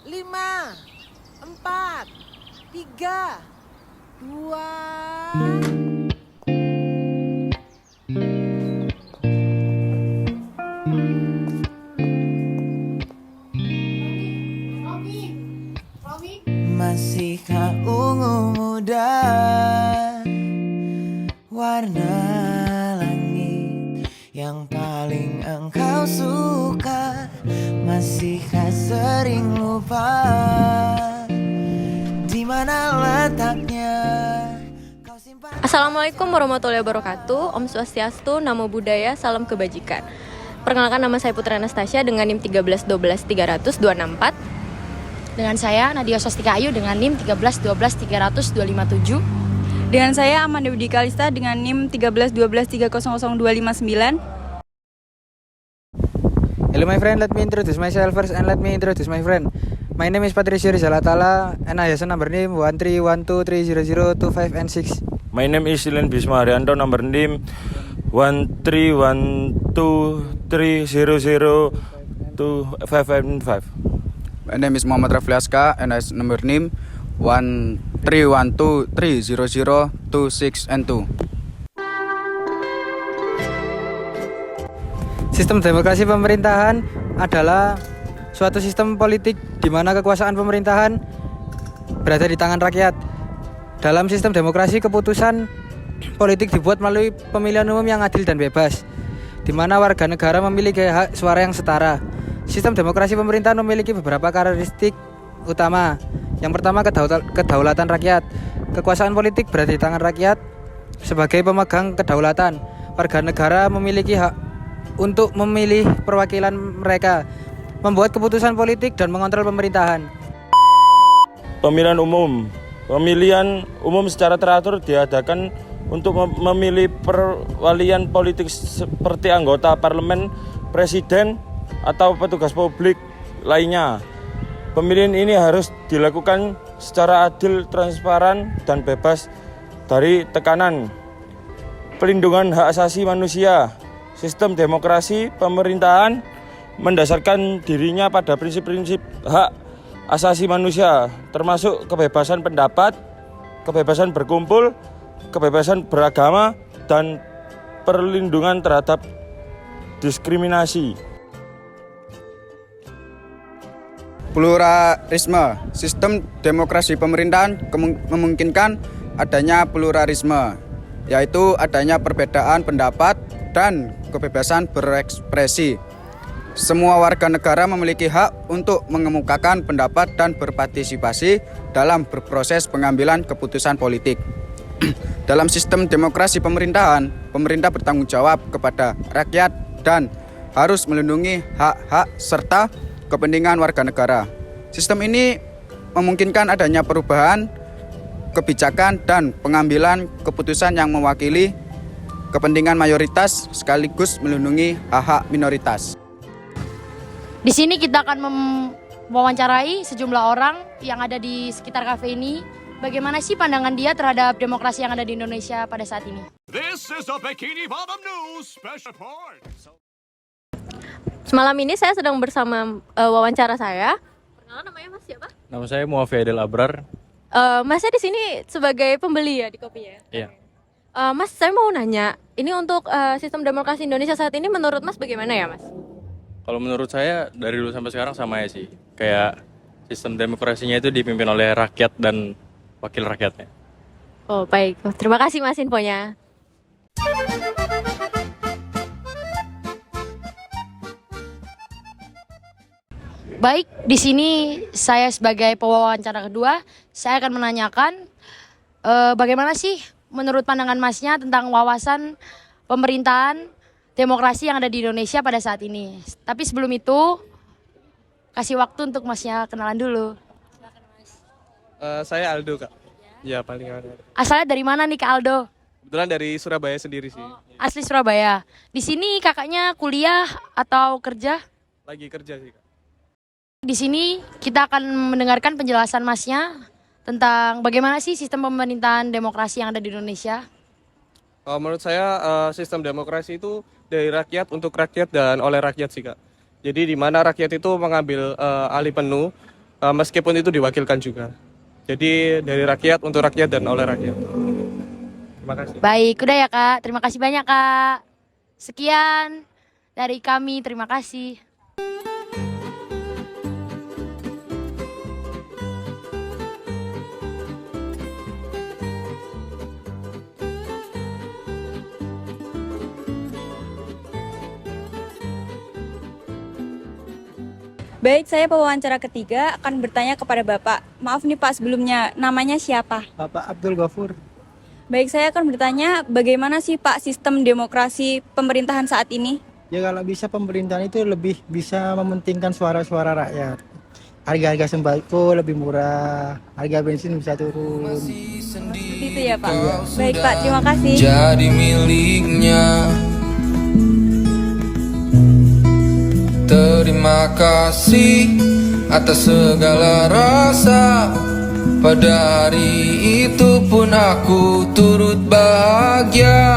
5, 4, 3, 2. Masihkah ungu muda warna langit yang paling engkau suka? Masihkah sering lupa di mana letaknya kau simpan? Assalamualaikum warahmatullahi wabarakatuh. Om Swastiastu, Namo Buddhaya, Salam Kebajikan. Perkenalkan, nama saya Putri Anastasia dengan NIM 1312300-264. Dengan saya Nadia Swastika Ayu dengan NIM 1312300-257. Dengan saya Amanda Budi Kalista dengan NIM 13123000259. Hello my friend, let me introduce myself first and let me introduce my friend. My name is Patricio Rizal Atala and I have a number name 131230025 and 6. My name is Silen Bisma Haryanto, number name 13123002555. My name is Muhammad Rafli Aska and I number name 131230026 and 2. Sistem demokrasi pemerintahan adalah suatu sistem politik di mana kekuasaan pemerintahan berada di tangan rakyat. Dalam sistem demokrasi, keputusan politik dibuat melalui pemilihan umum yang adil dan bebas, di mana warga negara memiliki hak suara yang setara. Sistem demokrasi pemerintahan memiliki beberapa karakteristik utama. Yang pertama, kedaulatan rakyat. Kekuasaan politik berada di tangan rakyat. Sebagai pemegang kedaulatan, warga negara memiliki hak untuk memilih perwakilan mereka, membuat keputusan politik dan mengontrol pemerintahan. Pemilihan umum secara teratur diadakan untuk memilih perwalian politik seperti anggota parlemen, presiden, atau petugas publik lainnya. Pemilihan ini harus dilakukan secara adil, transparan, dan bebas dari tekanan. Pelindungan hak asasi manusia. Sistem demokrasi pemerintahan mendasarkan dirinya pada prinsip-prinsip hak asasi manusia, termasuk kebebasan pendapat, kebebasan berkumpul, kebebasan beragama, dan perlindungan terhadap diskriminasi. Pluralisme. Sistem demokrasi pemerintahan memungkinkan adanya pluralisme, yaitu adanya perbedaan pendapat dan kebebasan berekspresi. Semua warga negara memiliki hak untuk mengemukakan pendapat dan berpartisipasi dalam berproses pengambilan keputusan politik. Dalam sistem demokrasi pemerintahan, pemerintah bertanggung jawab kepada rakyat dan harus melindungi hak-hak serta kepentingan warga negara. Sistem ini memungkinkan adanya perubahan kebijakan dan pengambilan keputusan yang mewakili kepentingan mayoritas sekaligus melindungi hak-hak minoritas. Di sini kita akan mewawancarai sejumlah orang yang ada di sekitar kafe ini. Bagaimana sih pandangan dia terhadap demokrasi yang ada di Indonesia pada saat ini? This is a Bikini Bottom News special report. Semalam ini saya sedang bersama wawancara saya. Perkenalan, namanya Mas siapa? Nama saya Muafi Adel Abrar. Masnya di sini sebagai pembeli ya di kopinya? Iya. Mas, saya mau nanya, ini untuk sistem demokrasi Indonesia saat ini menurut Mas bagaimana ya, Mas? Kalau menurut saya dari dulu sampai sekarang sama ya sih. Kayak sistem demokrasinya itu dipimpin oleh rakyat dan wakil rakyatnya. Oh, baik. Terima kasih Mas infonya. Baik, di sini saya sebagai pewawancara kedua, saya akan menanyakan bagaimana sih menurut pandangan Masnya tentang wawasan pemerintahan demokrasi yang ada di Indonesia pada saat ini. Tapi sebelum itu, kasih waktu untuk Masnya kenalan dulu. Saya Aldo, Kak. Ya, paling ada. Asalnya dari mana nih Kak Aldo? Kebetulan dari Surabaya sendiri sih. Asli Surabaya. Di sini kakaknya kuliah atau kerja? Lagi kerja sih, Kak. Di sini kita akan mendengarkan penjelasan Masnya tentang bagaimana sih sistem pemerintahan demokrasi yang ada di Indonesia. Menurut saya sistem demokrasi itu dari rakyat untuk rakyat dan oleh rakyat sih, Kak. Jadi di mana rakyat itu mengambil alih penuh meskipun itu diwakilkan juga. Jadi dari rakyat, untuk rakyat, dan oleh rakyat. Terima kasih. Baik, udah ya Kak. Terima kasih banyak Kak. Sekian dari kami, terima kasih. Baik, saya pewawancara ketiga akan bertanya kepada Bapak. Maaf nih Pak, sebelumnya namanya siapa? Bapak Abdul Ghafur. Baik, saya akan bertanya bagaimana sih Pak sistem demokrasi pemerintahan saat ini? Ya kalau bisa pemerintahan itu lebih bisa mementingkan suara-suara rakyat. Harga-harga sembako lebih murah, harga bensin bisa turun. Seperti itu ya Pak. Baik Pak, terima kasih. Jadi miliknya. Terima kasih atas segala rasa. Pada hari itu pun aku turut bahagia.